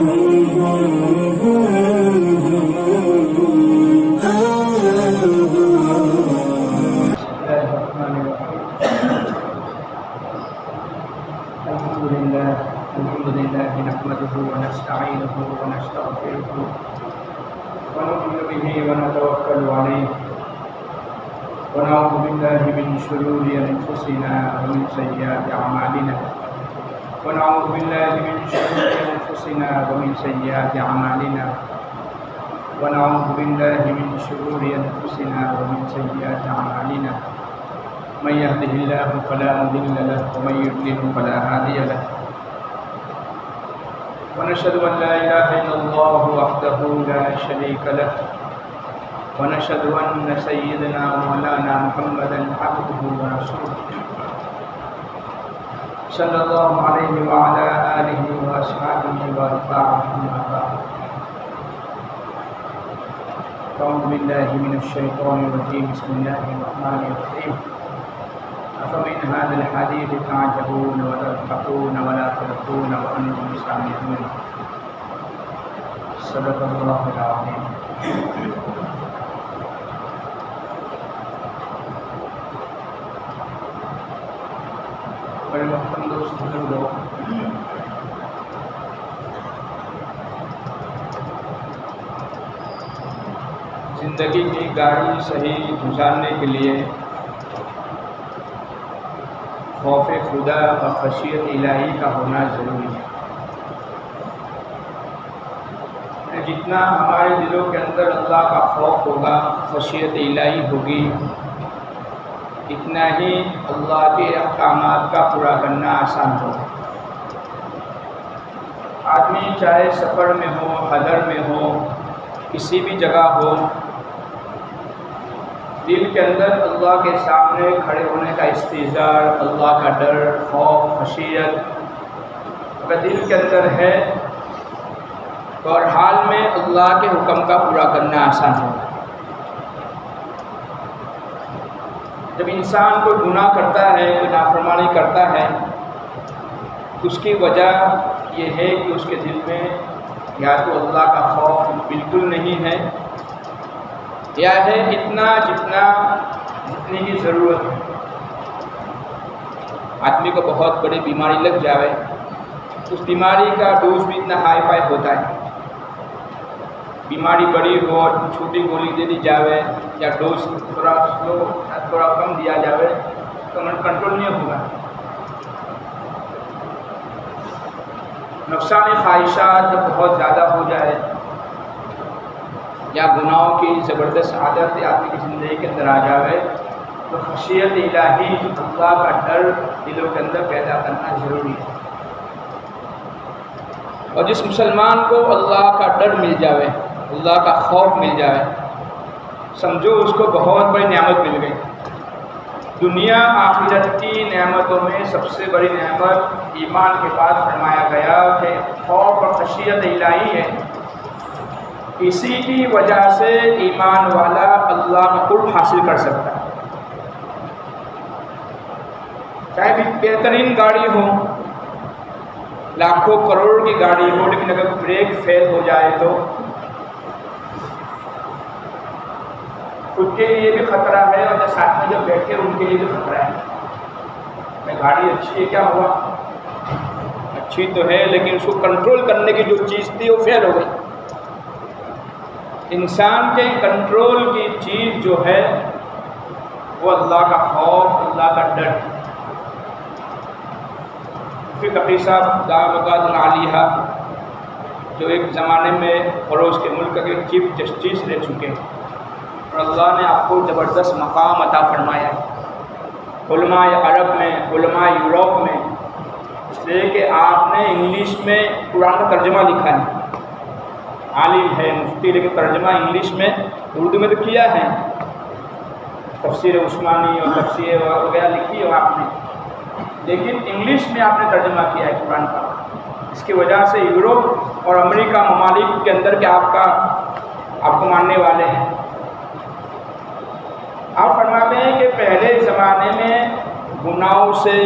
الحمد لله نحمده ونستعينه ونستغفره ونؤمن به ونتوكل عليه ونعوذ بالله من شرور أنفسنا ومن سيئات أعمالنا ونعوذ بالله من شرور أنفسنا ومن سيئات أعمالنا ونعوذ بالله من شرور أنفسنا ومن سيئات أعمالنا من يهده الله فلا مضل له ومن يضلل فلا هادي له ونشهد أن لا إله إلا الله وحده لا شريك له ونشهد أن سيدنا ومولانا محمدا عبده ورسوله صلى الله عليه وعلى آله وأصحابه وأتباعه أما بعد أعوذ بالله من الشيطان الرجيم بسم الله الرحمن الرحيم أفمن هذا الحديث تعجبون وتضحكون ولا تبكون وأنتم سامعون صدق الله العظيم. بڑے محترم دوست بزرگوں، زندگی کی گاڑی صحیح گزارنے کے لیے خوف خدا اور خشیت الہی کا ہونا ضروری ہے. جتنا ہمارے دلوں کے اندر اللہ کا خوف ہوگا، خشیت الہی ہوگی، اتنا ہی اللہ کے احکامات کا پورا کرنا آسان ہوگا. آدمی چاہے سفر میں ہو، حضر میں ہو، کسی بھی جگہ ہو، دل کے اندر اللہ کے سامنے کھڑے ہونے کا استحضار، اللہ کا ڈر، خوف، خشیت اگر دل کے اندر ہے تو ہر حال میں اللہ کے حکم کا پورا کرنا آسان ہوگا. جب انسان کوئی گناہ کرتا ہے، کوئی نافرمانی کرتا ہے، اس کی وجہ یہ ہے کہ اس کے دل میں یا تو اللہ کا خوف بالکل نہیں ہے، یا ہے جتنی کی ضرورت ہے. آدمی کو بہت بڑی بیماری لگ جائے، اس بیماری کا ڈوز بھی اتنا ہائی فائی ہوتا ہے. بیماری بڑی ہو اور چھوٹی گولی دے دی جاوے یا ڈوز تھوڑا سلو تھوڑا کم دیا جاوے تو کنٹرول نہیں ہوگا. نفسانی خواہشات جب بہت زیادہ ہو جائے یا گناہوں کی زبردست عادت آدمی کی زندگی کے اندر آ جاوے تو خشیت الہی، اللہ کا ڈر دلوں کے اندر پیدا کرنا ضروری ہے. اور جس مسلمان کو اللہ کا ڈر مل جاوے، اللہ کا خوف مل جائے، سمجھو اس کو بہت بڑی نعمت مل گئی. دنیا آخرت کی نعمتوں میں سب سے بڑی نعمت ایمان کے بعد فرمایا گیا کہ خوف اور خشیت الہی ہے. اسی کی وجہ سے ایمان والا اللہ کا قرب حاصل کر سکتا ہے. چاہے بھی بہترین گاڑی ہو، لاکھوں کروڑ کی گاڑی ہو، لیکن اگر بریک فیل ہو جائے تو خود کے لیے بھی خطرہ ہے اور جو ساتھ میں جو بیٹھے ان کے لیے بھی خطرہ ہے. گاڑی اچھی ہے، کیا ہوا؟ اچھی تو ہے لیکن اس کو کنٹرول کرنے کی جو چیز تھی وہ فیل ہو گئی. انسان کے کنٹرول کی چیز جو ہے وہ اللہ کا خوف، اللہ کا ڈر. فقی صاحب دامت العالیہ جو ایک زمانے میں فروز کے ملک کے چیف جسٹس رہ چکے ہیں اور اللہ نے آپ کو زبردست مقام عطا فرمایا ہے علماء عرب میں، علماء یورپ میں، اس لیے کہ آپ نے انگلش میں قرآن کا ترجمہ لکھا ہے. عالم ہے، مفتی، لیکن ترجمہ انگلش میں، اردو میں تو کیا ہے، تفسیر عثمانی اور تفسیر وغیرہ لکھی ہے آپ نے، لیکن انگلش میں آپ نے ترجمہ کیا ہے قرآن کا. اس کی وجہ سے یورپ اور امریکہ ممالک کے اندر کے آپ کو ماننے والے ہیں. آپ فرماتے ہیں کہ پہلے زمانے میں گناہوں سے،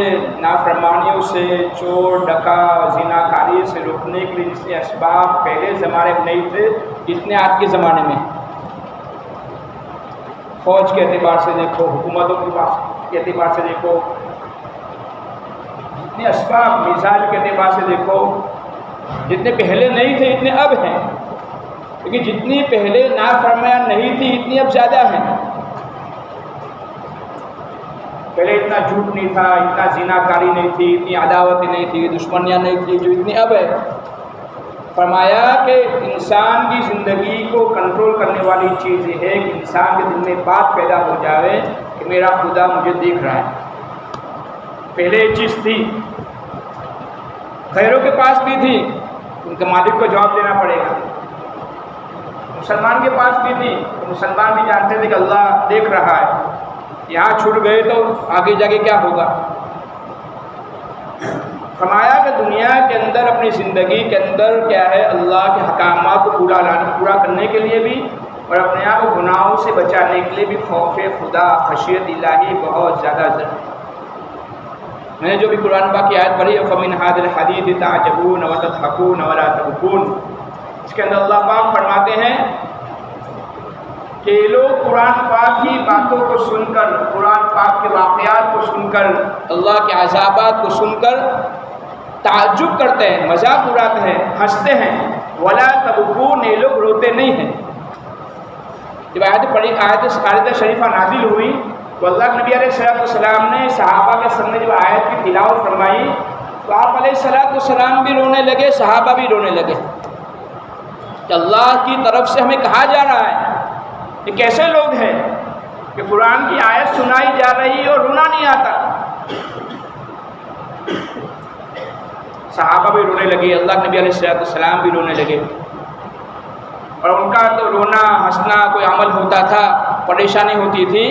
نافرمانیوں سے، چور ڈکا زناکاری سے روکنے کے لیے جتنے اسباب پہلے زمانے میں نہیں تھے اتنے آج کے زمانے میں۔ فوج کے اعتبار سے دیکھو، حکومتوں کے اعتبار سے دیکھو، جتنے اسباب میزائل کے اعتبار سے دیکھو، جتنے پہلے نہیں تھے اتنے اب ہیں، لیکن جتنی پہلے نافرمانیاں نہیں تھی اتنی اب زیادہ ہیں۔ پہلے اتنا جھوٹ نہیں تھا، اتنا زناکاری نہیں تھی، اتنی عداوتیں نہیں تھی، دشمنیاں نہیں تھی جو اتنی اب ہے۔ فرمایا کہ انسان کی زندگی کو کنٹرول کرنے والی چیز یہ ہے کہ انسان کے دل میں بات پیدا ہو جائے کہ میرا خدا مجھے دیکھ رہا ہے۔ پہلے یہ چیز تھی، غیروں کے پاس بھی تھی، ان کے مالک کو جواب دینا پڑے گا۔ مسلمان کے پاس بھی تھی، مسلمان بھی جانتے تھے کہ اللہ دیکھ رہا ہے، یہاں چھوٹ گئے تو آگے جا کے کیا ہوگا۔ فرمایا کہ دنیا کے اندر اپنی زندگی کے اندر کیا ہے، اللہ کے احکامات کو پورا کرنے کے لیے بھی اور اپنے آپ کو گناہوں سے بچانے کے لیے بھی خوف خدا، خشیت الہی بہت زیادہ ضروری ہے۔ میں نے جو بھی قرآن پاک کی آیت پڑھی، فَمِنْ هَٰذِهِ الْحَدِيثِ تَعْجَبُونَ وَتَضْحَكُونَ وَلَا تَبْكُونَ، اس کے اندر اللہ پاک فرماتے ہیں کہ لوگ قرآن پاک کی باتوں کو سن کر، قرآن پاک کے واقعات کو سن کر، اللہ کے عذابات کو سن کر تعجب کرتے ہیں، مذاق اڑاتے ہیں، ہنستے ہیں، ولا تبکون، یہ لوگ روتے نہیں ہیں۔ جب آیت شریفہ نازل ہوئی تو اللہ کے نبی علیہ السلام نے صحابہ کے سامنے جب آیت کی تلاوت فرمائی تو آپ علیہ السلام بھی رونے لگے، صحابہ بھی رونے لگے کہ اللہ کی طرف سے ہمیں کہا جا رہا ہے یہ کیسے لوگ ہیں کہ قرآن کی آیت سنائی جا رہی اور رونا نہیں آتا۔ صحابہ بھی رونے لگے، اللہ کے نبی علیہ السلام بھی رونے لگے، اور ان کا تو رونا ہنسنا کوئی عمل ہوتا تھا، پریشانی ہوتی تھی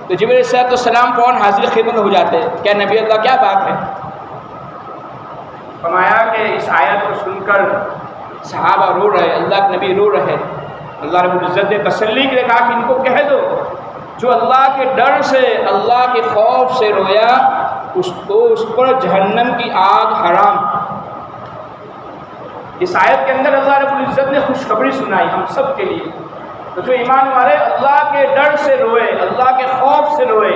تو جبریل علیہ السلام فوراً حاضر خدمت ہو جاتے، کیا نبی اللہ کیا بات ہے؟ فرمایا کہ اس آیت کو سن کر صحابہ رو رہے، اللہ کے نبی رو رہے۔ اللہ رب العزت نے تسلی کے لیے کہا کہ ان کو کہہ دو جو اللہ کے ڈر سے، اللہ کے خوف سے رویا اس پر جہنم کی آگ حرام۔ اس آیت کے اندر اللہ رب العزت نے خوشخبری سنائی ہم سب کے لیے، تو جو ایمان والے اللہ کے ڈر سے روئے، اللہ کے خوف سے روئے۔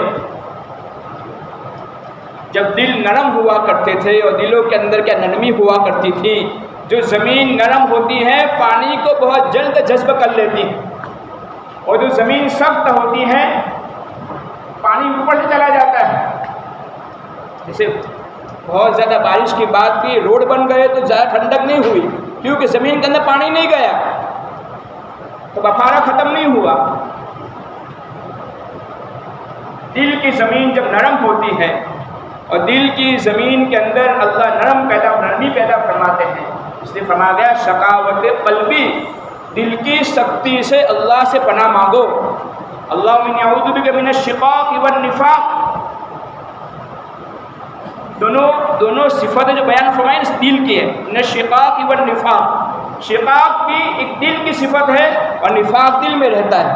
جب دل نرم ہوا کرتے تھے اور دلوں کے اندر کیا نرمی ہوا کرتی تھی، جو زمین نرم ہوتی ہے پانی کو بہت جلد جذب کر لیتی ہے، اور جو زمین سخت ہوتی ہے پانی اوپر سے چلا جاتا ہے۔ جیسے بہت زیادہ بارش کی بات کی، روڈ بن گئے تو زیادہ ٹھنڈک نہیں ہوئی کیونکہ زمین کے اندر پانی نہیں گیا تو بخارا ختم نہیں ہوا۔ دل کی زمین جب نرم ہوتی ہے اور دل کی زمین کے اندر اللہ نرمی پیدا فرماتے ہیں، اس لیے فرمایا گیا شقاوت قلبی، دل کی سختی سے اللہ سے پناہ مانگو۔ اللہم انی اعوذ بک من الشقاق والنفاق، دونوں صفتیں جو بیان فرمائیں اس دل کی ہے، من الشقاق والنفاق، شقاق کی ایک دل کی صفت ہے اور نفاق دل میں رہتا ہے۔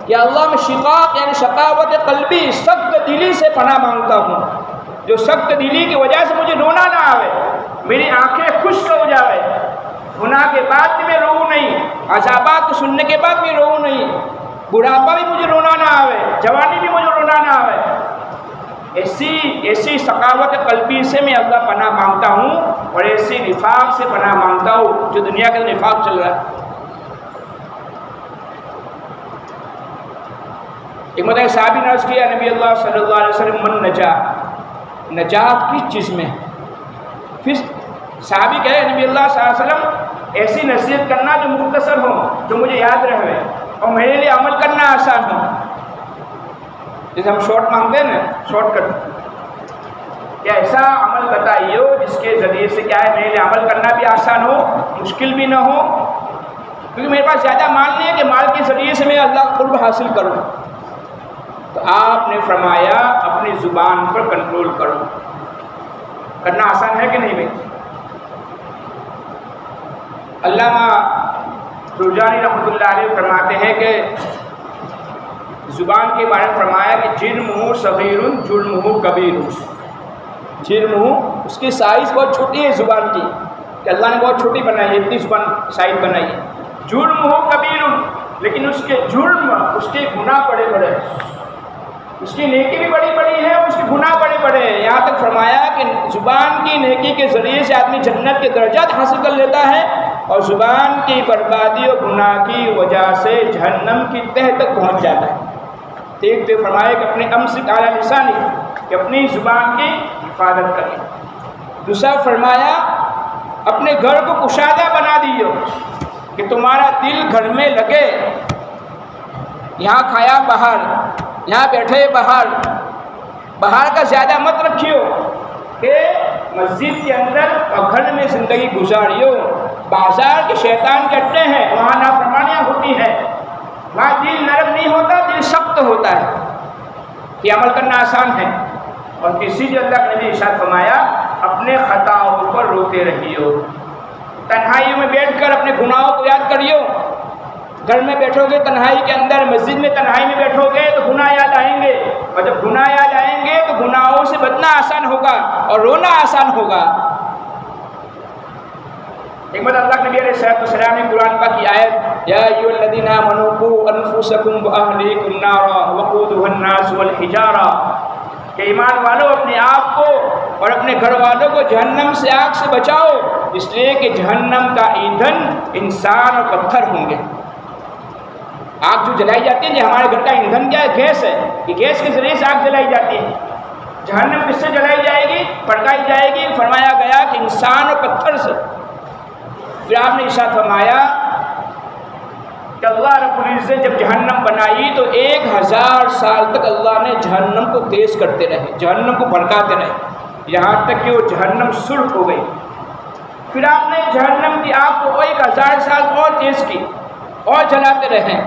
یا اللہ میں شقاق یعنی شقاوت قلبی، سخت دلی سے پناہ مانگتا ہوں، جو سخت دلی کی وجہ سے مجھے رونا نہ آوے، میری آنکھیں خشک ہو جاوے، گناہ کے بعد بھی میں رو نہیں، عذابات کو سننے کے بعد بھی رو نہیں، بڑھاپا بھی مجھے رونا نہ آوے، جوانی بھی مجھے رونا نہ آوے۔ ایسی سخاوت قلبی سے میں اللہ پناہ مانگتا ہوں، اور ایسی نفاق سے پناہ مانگتا ہوں جو دنیا کے نفاق چل رہا ہے۔ ایک مرتبہ صحابی نے عرض کیا نبی اللہ صلی اللہ علیہ وسلم من نجات کس چیز میں؟ پھر صحابی کہے نبی اللہ صلی اللہ علیہ وسلم ایسی نصیحت کرنا جو مختصر ہو، جو مجھے یاد رہے اور میرے لیے عمل کرنا آسان ہو۔ جیسے ہم شارٹ مانگتے ہیں نا، شارٹ کٹ، کیا ایسا عمل بتائیے ہو جس کے ذریعے سے کیا ہے میرے لیے عمل کرنا بھی آسان ہو، مشکل بھی نہ ہو، کیونکہ میرے پاس زیادہ مال نہیں ہے کہ مال کے ذریعے سے میں اللہ کا قرب حاصل کروں۔ تو آپ نے فرمایا اپنی زبان پر کنٹرول کرو۔ کرنا آسان ہے کہ نہیں بھائی؟ علامہ رجانی رحمۃ اللہ علیہ فرماتے ہیں کہ زبان کے بارے میں فرمایا کہ جرمہ صغیر جرمہ کبیر، جرمہ اس کی سائز بہت چھوٹی ہے زبان کی، کہ اللہ نے بہت چھوٹی بنائی ہے، اتنی زبان سائز بنائی ہے، جرمہ کبیر، لیکن اس کے جرم، اس کے گناہ بڑے بڑے، اس کی نیکی بھی بڑی بڑی ہے، اس کے گناہ بڑے بڑے ہیں۔ یہاں تک فرمایا کہ زبان کی نیکی کے ذریعے سے آدمی جنت کے درجات حاصل کر لیتا ہے، اور زبان کی بربادی اور گناہ کی وجہ سے جہنم کی تہہ تک پہنچ جاتا ہے۔ ایک تو فرمایا کہ اپنے امسک علی لسانی، کہ اپنی زبان کی حفاظت کریں۔ دوسرا فرمایا اپنے گھر کو کشادہ بنا دیو، کہ تمہارا دل گھر میں لگے، یہاں کھایا باہر، یہاں بیٹھے باہر کا زیادہ مت رکھیو، کہ مسجد کے اندر اور گھر میں زندگی گزاریو۔ بازار کے شیطان کے اڈے ہیں، وہاں نافرمانیاں ہوتی ہیں، وہاں دل نرم نہیں ہوتا، دل سخت ہوتا ہے، یہ عمل کرنا آسان ہے۔ اور کسی جو اللہ کے نبی ارشاد فرمایا اپنے خطاؤں پر روتے رہیو، تنہائیوں میں بیٹھ کر اپنے گناہوں کو یاد کریو۔ گھر میں بیٹھو گے تنہائی کے اندر، مسجد میں تنہائی میں بیٹھو گے تو گناہ یاد آئیں گے، اور جب گناہ یاد آئیں گے تو گناہوں سے بچنا آسان ہوگا اور رونا آسان ہوگا۔ ایک بار اللہ کے نبی علیہ السلام نے قرآن پاک کی آیت یا ایھا الذین آمنوا قوا انفسکم واہلیکم نارا وقودھا الناس والحجارہ، کہ ایمان والو اپنے آپ کو اور اپنے گھر والوں کو جہنم سے آگ سے بچاؤ، اس لیے کہ جہنم کا ایندھن انسان اور پتھر ہوں گے۔ آگ جو جلائی جاتی ہے، ہمارے گھر کا ایندھن کیا ہے؟ گیس ہے، یہ گیس کے ذریعے سے آگ جلائی جاتی ہے۔ جہنم کس سے جلائی جائے گی، بھڑکائی جائے گی؟ فرمایا گیا کہ انسان اور پتھر سے۔ پھر آپ نے ارشاد فرمایا کہ اللہ رب العزت جب جہنم بنائی تو 1000 سال تک اللہ نے جہنم کو تیز کرتے رہے، جہنم کو بھڑکاتے رہے، یہاں تک کہ وہ جہنم سرخ ہو گئی۔ پھر آپ نے جہنم کی آگ کو 1000 سال اور تیز کی اور جلاتے رہے،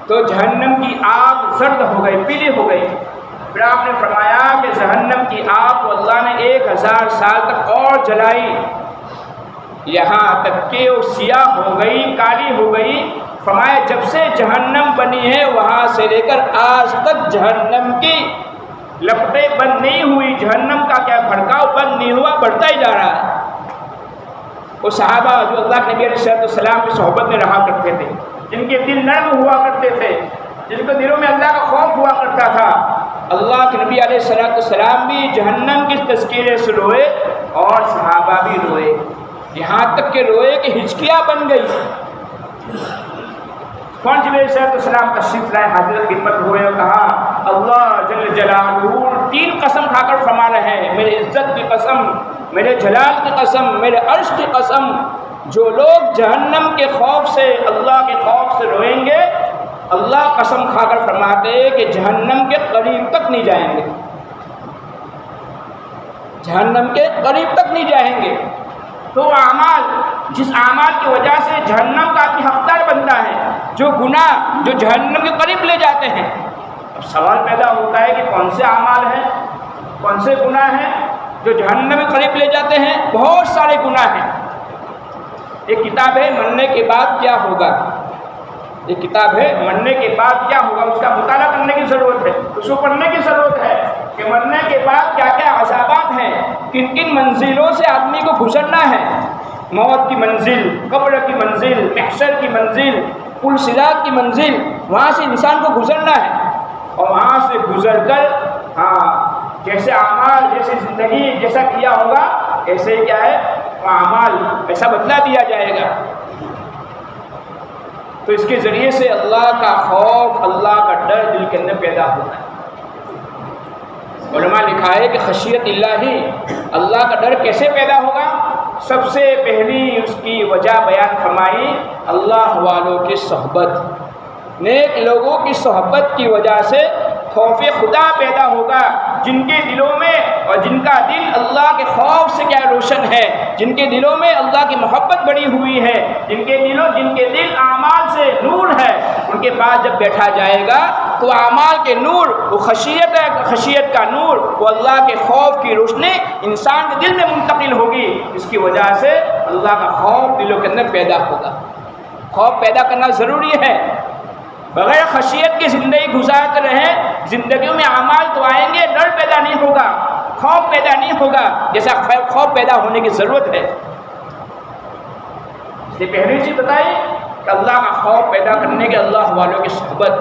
تو جہنم کی آگ زرد ہو گئی، پیلی ہو گئی۔ پھر آپ نے فرمایا کہ جہنم کی آگ کو اللہ نے 1000 سال تک اور جلائی، یہاں تک کہ وہ سیاہ ہو گئی، کالی ہو گئی۔ فرمایا جب سے جہنم بنی ہے وہاں سے لے کر آج تک جہنم کی لپٹیں بند نہیں ہوئی، جہنم کا کیا بھڑکاؤ بند نہیں ہوا، بڑھتا ہی جا رہا ہے۔ وہ صحابہ جو اللہ کے نبی علیہ السلام کی صحبت میں رہا کرتے تھے، جن کے دل نرم ہوا کرتے تھے، جن کے دلوں میں اللہ کا خوف ہوا کرتا تھا، اللہ کے نبی علیہ السلام بھی جہنم کی تذکیرے سے روئے اور صحابہ بھی روئے، یہاں تک کہ روئے کہ ہچکیاں بن گئی۔ کون جب علیہ السلام تشریف لائے، حضرت خدمت ہوئے اور کہا اللہ جل جلالہ 3 قسم کھا کر فرما رہے ہیں، میرے عزت کی قسم، میرے جلال کی قسم، میرے عرش کی قسم، جو لوگ جہنم کے خوف سے، اللہ کے خوف سے روئیں گے، اللہ قسم کھا کر فرماتے ہیں کہ جہنم کے قریب تک نہیں جائیں گے، جہنم کے قریب تک نہیں جائیں گے۔ تو اعمال، جس اعمال کی وجہ سے جہنم کا آدمی حقدار بنتا ہے، جو گناہ جو جہنم کے قریب لے جاتے ہیں، اب سوال پیدا ہوتا ہے کہ کون سے اعمال ہیں، کون سے گناہ ہیں جو جہنم کے قریب لے جاتے ہیں؟ بہت سارے گناہ ہیں۔ ایک کتاب ہے مرنے کے بعد کیا ہوگا، ایک کتاب ہے مرنے کے بعد کیا ہوگا، اس کا مطالعہ کرنے کی ضرورت ہے، اس کو پڑھنے کی ضرورت ہے کہ مرنے کے بعد کیا کیا عذابات ہیں، کن کن منزلوں سے آدمی کو گزرنا ہے، موت کی منزل، قبر کی منزل، محشر کی منزل، پل صراط کی منزل، وہاں سے انسان کو گزرنا ہے، اور وہاں سے گزر کر جیسے اعمال، جیسے زندگی جیسا کیا ہوگا ایسے کیا ہے اعمال ایسا بدلا دیا جائے گا۔ تو اس کے ذریعے سے اللہ کا خوف، اللہ کا ڈر دل کے اندر پیدا ہوتا ہے۔ علماء لکھا ہے کہ خشیت الہی، اللہ کا ڈر کیسے پیدا ہوگا؟ سب سے پہلی اس کی وجہ بیان فرمائی اللہ والوں کی صحبت، نیک لوگوں کی صحبت کی وجہ سے خوف خدا پیدا ہوگا، جن کے دلوں میں اور جن کا دل اللہ کے خوف سے کیا روشن ہے، جن کے دلوں میں اللہ کی محبت بڑی ہوئی ہے، جن کے دل اعمال سے نور ہے، ان کے پاس جب بیٹھا جائے گا تو اعمال کے نور، وہ خشیت کا نور، وہ اللہ کے خوف کی روشنی انسان کے دل میں منتقل ہوگی، اس کی وجہ سے اللہ کا خوف دلوں کے اندر پیدا ہوگا۔ خوف پیدا کرنا ضروری ہے، بغیر خشیت کی زندگی گزارتے رہیں، زندگیوں میں اعمال تو آئیں گے، ڈر پیدا نہیں ہوگا، خوف پیدا نہیں ہوگا جیسا خوف پیدا ہونے کی ضرورت ہے۔ اس لیے پہلی چیز بتائی کہ اللہ کا خوف پیدا کرنے کے اللہ والوں کی صحبت۔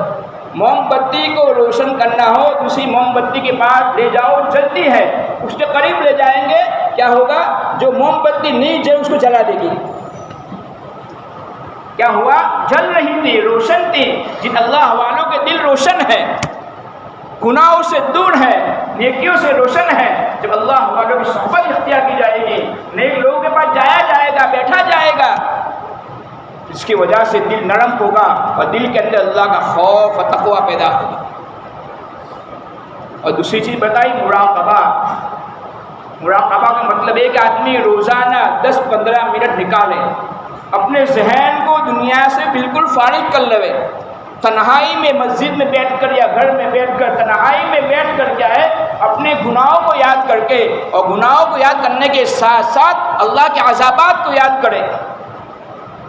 موم بتی کو روشن کرنا ہو، دوسری موم بتی کے پاس لے جاؤ، جلتی ہے، اس کے قریب لے جائیں گے، کیا ہوگا؟ جو موم بتی نہیں جل اس کو جلا دے گی۔ کیا ہوا؟ جل رہی تھی، روشن تھی۔ جن اللہ والوں کے دل روشن ہے، گناہوں سے دور ہے، نیکیوں سے روشن ہے، جب اللہ والوں کی صحبت اختیار کی جائے گی، نیک لوگوں کے پاس جایا جائے گا، بیٹھا جائے گا، اس کی وجہ سے دل نرم ہوگا اور دل کے اندر اللہ کا خوف و تقوی پیدا ہوگا۔ اور دوسری چیز بتائی مراقبہ۔ مراقبہ کا مطلب ہے کہ آدمی روزانہ 10-15 منٹ نکالے، اپنے ذہن کو دنیا سے بالکل فارغ کر لے، تنہائی میں مسجد میں بیٹھ کر یا گھر میں بیٹھ کر، تنہائی میں بیٹھ کر کیا ہے، اپنے گناہوں کو یاد کر کے، اور گناہوں کو یاد کرنے کے ساتھ ساتھ اللہ کے عذابات کو یاد کرے،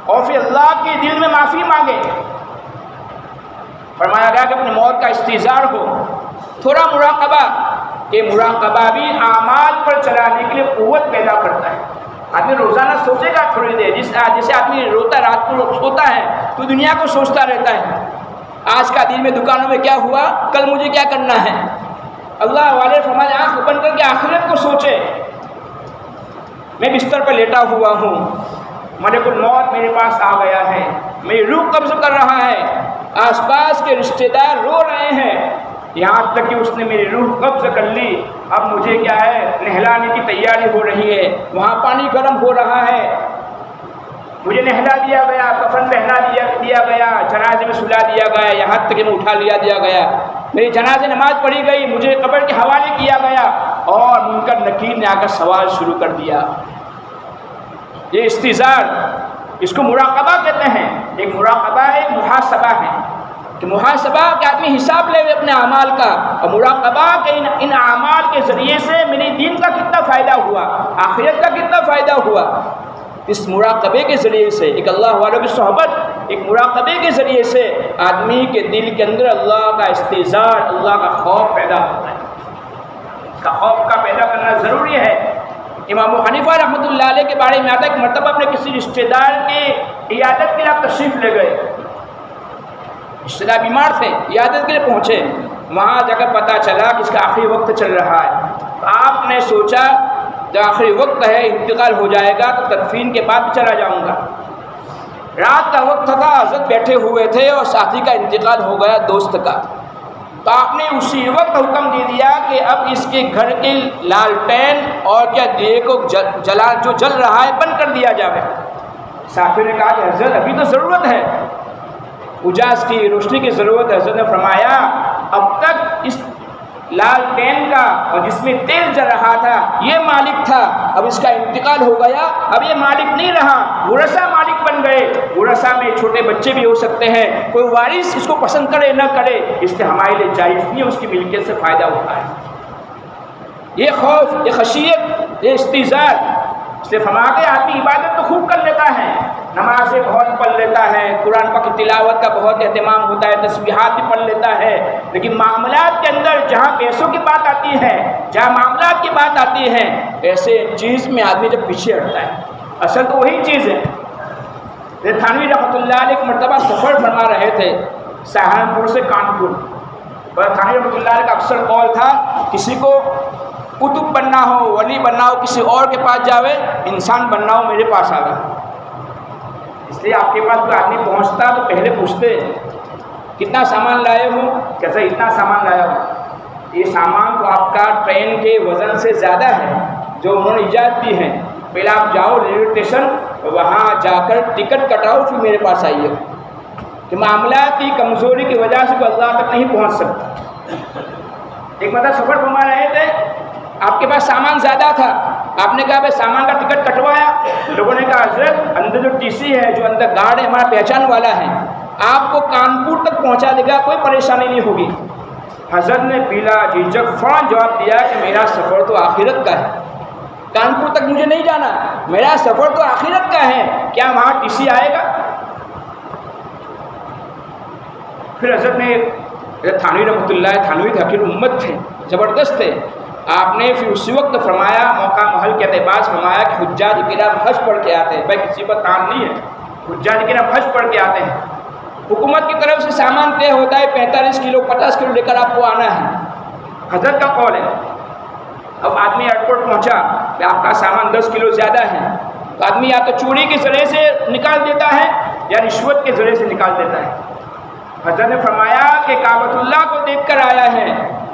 اور پھر اللہ کے دل میں معافی مانگے۔ فرمایا گیا کہ اپنی موت کا استحضار ہو۔ تھوڑا مراقبہ، یہ مراقبہ بھی اعمال پر چلانے کے لیے قوت پیدا کرتا ہے۔ آدمی روزانہ سوچے گا تھوڑی دیر، جیسے آدمی روتا ہے، رات کو سوتا ہے تو دنیا کو سوچتا رہتا ہے، آج کا دن میں دکانوں میں کیا ہوا، کل مجھے کیا کرنا ہے۔ اللہ والے فرمایا آنکھ بند کر کے آخرت کو سوچے۔ میں بستر پر لیٹا ہوا ہوں، ملک الموت میرے پاس آ گیا ہے، میری روح قبض کر رہا ہے، آس پاس کے رشتہ دار رو رہے ہیں، یہاں تک کہ اس نے میری روح قبض کر لی، اب مجھے کیا ہے، نہلانے کی تیاری ہو رہی ہے، وہاں پانی گرم ہو رہا ہے، مجھے نہلا دیا گیا، کفن پہنا دیا گیا، جنازے میں سلا دیا گیا، یہاں تک کہ میں اٹھا دیا گیا، میری جنازے نماز پڑھی گئی، مجھے قبر کے حوالے کیا گیا، اور منکر نکیر نے آ کر سوال شروع کر دیا۔ یہ استحضار، اس کو مراقبہ کہتے ہیں۔ ایک مراقبہ ہے، ایک محاسبہ ہے، کہ محاسبہ کہ آدمی حساب لے اپنے اعمال کا، اور مراقبہ کہ ان اعمال کے ذریعے سے میری دین کا کتنا فائدہ ہوا، آخرت کا کتنا فائدہ ہوا۔ اس مراقبے کے ذریعے سے، ایک اللہ والوں کی صحبت، ایک مراقبے کے ذریعے سے آدمی کے دل کے اندر اللہ کا استحضار، اللہ کا خوف پیدا ہوتا ہے۔ اس کا خوف کا پیدا کرنا ضروری ہے۔ امام ابو حنیفہ رحمۃ اللہ علیہ کے بارے میں آتا ہے کہ مرتبہ اپنے کسی رشتہ دار کی عیادت کے لیے آپ تشریف لے گئے، رشتہ دار بیمار تھے، عیادت کے لیے پہنچے، وہاں جا کر پتہ چلا کہ اس کا آخری وقت چل رہا ہے، تو آپ نے سوچا جب آخری وقت ہے، انتقال ہو جائے گا تو تدفین کے بعد چلا جاؤں گا۔ رات کا وقت تھا، حضرت بیٹھے ہوئے تھے اور ساتھی کا انتقال ہو گیا، دوست کا، تو آپ نے اسی وقت حکم دے دیا کہ اب اس کے گھر کے لالٹین اور کیا دیے کو جو جل رہا ہے بند کر دیا جائے۔ ساتھی نے کہا کہ حضرت ابھی تو ضرورت ہے، اجاز کی روشنی کی ضرورت ہے۔ حضرت نے فرمایا اب تک اس لالٹین کا اور جس میں تیل جل رہا تھا یہ مالک تھا، اب اس کا انتقال ہو گیا، اب یہ مالک نہیں رہا، ورثہ مالک بن گئے۔ ورثہ میں چھوٹے بچے بھی ہو سکتے ہیں، کوئی وارث اس کو پسند کرے نہ کرے، اس لیے ہمارے لیے جائز نہیں، اس کی ملکیت سے فائدہ ہوتا ہے۔ یہ خوف، یہ خشیت، یہ استحضار، اس لیے فرماتے آدمی عبادت تو خوب کر لیتا ہے، نمازیں بہت پڑھ لیتا ہے، قرآن پاک کی تلاوت کا بہت اہتمام ہوتا ہے، تسبیحات بھی پڑھ لیتا ہے، لیکن معاملات کے اندر جہاں پیسوں کی بات آتی ہے، جہاں معاملات کی بات آتی ہے، ایسے چیز میں آدمی جب پیچھے ہٹتا ہے۔ اصل تو وہی چیز ہے۔ تھانوی رحمۃ اللہ علیہ ایک مرتبہ سفر فرما رہے تھے سہارنپور سے کانپور، اور تھانوی رحمۃ اللہ علیہ کا اکثر قول تھا کسی کو قطب بننا ہو، ولی بننا ہو، کسی اور کے پاس جاوے، انسان بننا ہو میرے پاس آوے۔ اس لیے آپ کے پاس کوئی آدمی پہنچتا تو پہلے پوچھتے کتنا سامان لائے ہو، کیسا اتنا سامان لایا ہو، یہ سامان تو آپ کا ٹرین کے وزن سے زیادہ ہے جو انہوں نے ایجاد دی ہے، پہلے آپ جاؤ ریلوے اسٹیشن، وہاں جا کر ٹکٹ کٹاؤ پھر میرے پاس آئیے۔ کہ معاملات کی کمزوری کی وجہ سے کوئی اللہ تک نہیں پہنچ سکتا۔ ایک مطلب سفر فرما رہے تھے، آپ کے پاس سامان زیادہ تھا، آپ نے کہا بھائی سامان کا ٹکٹ کٹوایا، لوگوں نے کہا حضرت اندر جو ٹی سی ہے، جو اندر گارڈ ہے ہمارا پہچان والا ہے، آپ کو کانپور تک پہنچا دے گا، کوئی پریشانی نہیں ہوگی۔ حضرت نے بلا جھجک فوراً جواب دیا کہ میرا سفر تو آخرت کا ہے، کانپور تک مجھے نہیں جانا، میرا سفر تو آخرت کا ہے، کیا وہاں ٹی سی آئے گا؟ پھر حضرت نے تھانوی رحمۃ اللہ تھانوی حقیر امت تھے، زبردست تھے، آپ نے پھر اسی وقت فرمایا، موقع محل کے اعتبار سے فرمایا کہ حجاج کرام حج پڑھ کے آتے ہیں، بھائی کسی پر کام نہیں ہے، حجاج کرام حج پڑھ کے آتے ہیں، حکومت کی طرف سے سامان طے ہوتا ہے 45 کلو 50 کلو لے کر آپ کو آنا ہے، حضرت کا قول ہے۔ اب آدمی ایئرپورٹ پہنچا کہ آپ کا سامان 10 کلو زیادہ ہے، تو آدمی یا تو چوری کے ذریعے سے نکال دیتا ہے یا رشوت کے ذریعے سے نکال دیتا ہے۔ حضرت نے فرمایا کہ کعبۃ اللہ کو دیکھ کر آیا ہے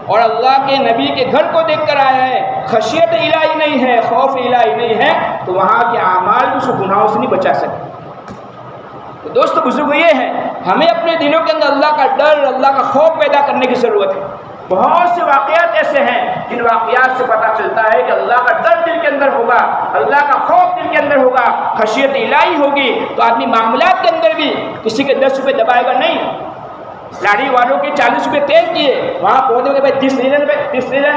اور اللہ کے نبی کے گھر کو دیکھ کر آیا ہے، خشیت الہی نہیں ہے، خوف الہی نہیں ہے، تو وہاں کے اعمال بھی اس گناہوں سے نہیں بچا سکتے۔ تو دوست بزرگ یہ ہے، ہمیں اپنے دلوں کے اندر اللہ کا ڈر، اللہ کا خوف پیدا کرنے کی ضرورت ہے۔ بہت سے واقعات ایسے ہیں جن واقعات سے پتہ چلتا ہے کہ اللہ کا ڈر دل کے اندر ہوگا، اللہ کا خوف دل کے اندر ہوگا، خشیت الہی ہوگی، تو آدمی معاملات کے اندر بھی کسی کے 10 روپے دبائے گا نہیں۔ لاڑی والوں کے 40 روپے تیل کیے، وہاں پہنچے کہ بھائی 30 لے لیں، 30 لے لیں،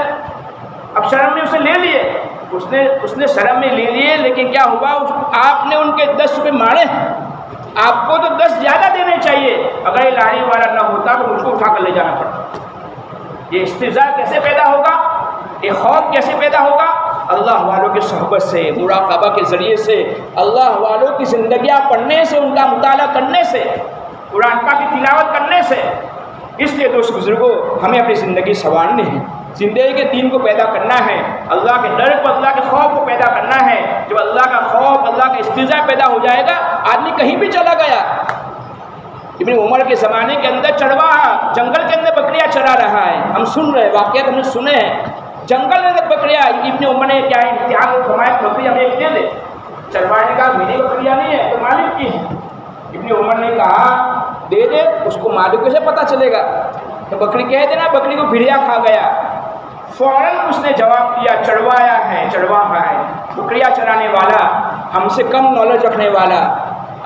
اب شرم میں اسے لے لیے، اس نے شرم میں لے لیے، لیکن کیا ہوا، آپ نے ان کے 10 روپے مارے ہیں، آپ کو تو 10 زیادہ دینے چاہیے، اگر یہ لاڑی والا نہ ہوتا تو مجھ کو اٹھا کر لے جانا پڑتا۔ یہ استضاء کیسے پیدا ہوگا، یہ خوف کیسے پیدا ہوگا؟ اللہ والوں کی صحبت سے، مراقبہ کے ذریعے سے، اللہ والوں کی زندگیاں پڑھنے سے، ان کا مطالعہ کرنے سے، قرآن پاک کی تلاوت کرنے سے۔ اس لیے دوست بزرگوں، ہمیں اپنی زندگی سنوارنی ہے، زندگی کے دین کو پیدا کرنا ہے، اللہ کے ڈر کو، اللہ کے خوف کو پیدا کرنا ہے۔ جب اللہ کا خوف، اللہ کا استضاء پیدا ہو جائے گا، آدمی کہیں بھی چلا گیا۔ ابن عمر کے زمانے کے اندر چرواہا جنگل کے اندر بکریاں چرا رہا ہے، ہم سن رہے واقعات ہم نے سنے ہیں، جنگل میں بکریاں، ابن عمر نے کیا امتحان فرمایا، بکری ہمیں ایک دے دے۔ چرواہے نے کہا میری بکریاں نہیں ہے، تو مالک کی ہے۔ ابن عمر نے کہا دے دے، اس کو مالک کو سے پتہ چلے گا، تو بکری کہہ دینا بکری کو بھیڑیا کھا گیا۔ فوراً اس نے جواب دیا چروایا ہے، چرواہا ہے، بکریاں چرانے والا، ہم سے کم نالج رکھنے والا۔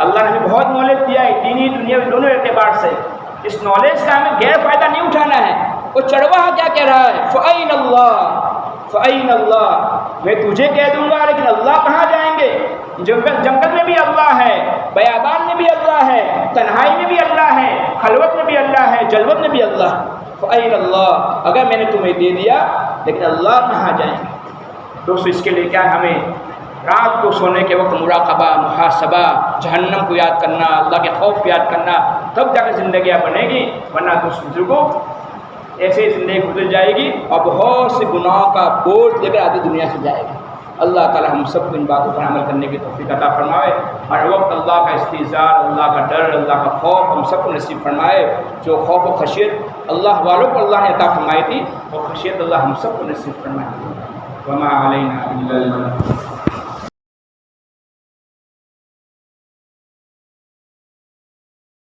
اللہ نے ہمیں بہت نالج دیا ہے، دینی دنیا دونوں اعتبار سے، اس نالج کا ہمیں غیر فائدہ نہیں اٹھانا ہے۔ وہ چرواہا کیا کہہ رہا ہے، فَأَيْنَ اللَّهُ فَأَيْنَ اللَّهُ، میں تجھے کہہ دوں گا لیکن اللہ کہاں جائیں گے؟ جنگل میں بھی اللہ ہے، بیابان میں بھی اللہ ہے، تنہائی میں بھی اللہ ہے، خلوت میں بھی اللہ ہے، جلوت میں بھی اللہ ہے۔ فَأَيْنَ اللَّهُ، اگر میں نے تمہیں دے دیا لیکن اللہ کہاں جائیں گے؟ دوستو اس کے لیے کیا ہمیں رات کو سونے کے وقت مراقبہ، محاسبہ، جہنم کو یاد کرنا، اللہ کے خوف کو یاد کرنا، تب جا کر زندگیاں بنے گی، ورنہ دوست بزرگوں ایسے ہی زندگی گزر جائے گی اور بہت سے گناہوں کا بوجھ لے کر آدھی دنیا سے جائے گا۔ اللہ تعالی ہم سب کو ان باتوں پر عمل کرنے کی توفیق عطا فرمائے، ہر وقت اللہ کا استحضار، اللہ کا ڈر، اللہ کا خوف ہم سب کو نصیب فرمائے۔ جو خوف و خشیت اللہ والوں کو اللہ نے عطا فرمائی تھی، وہ خشیت اللہ ہم سب کو نصیب فرمائے۔ وما علینا الا البلاغ۔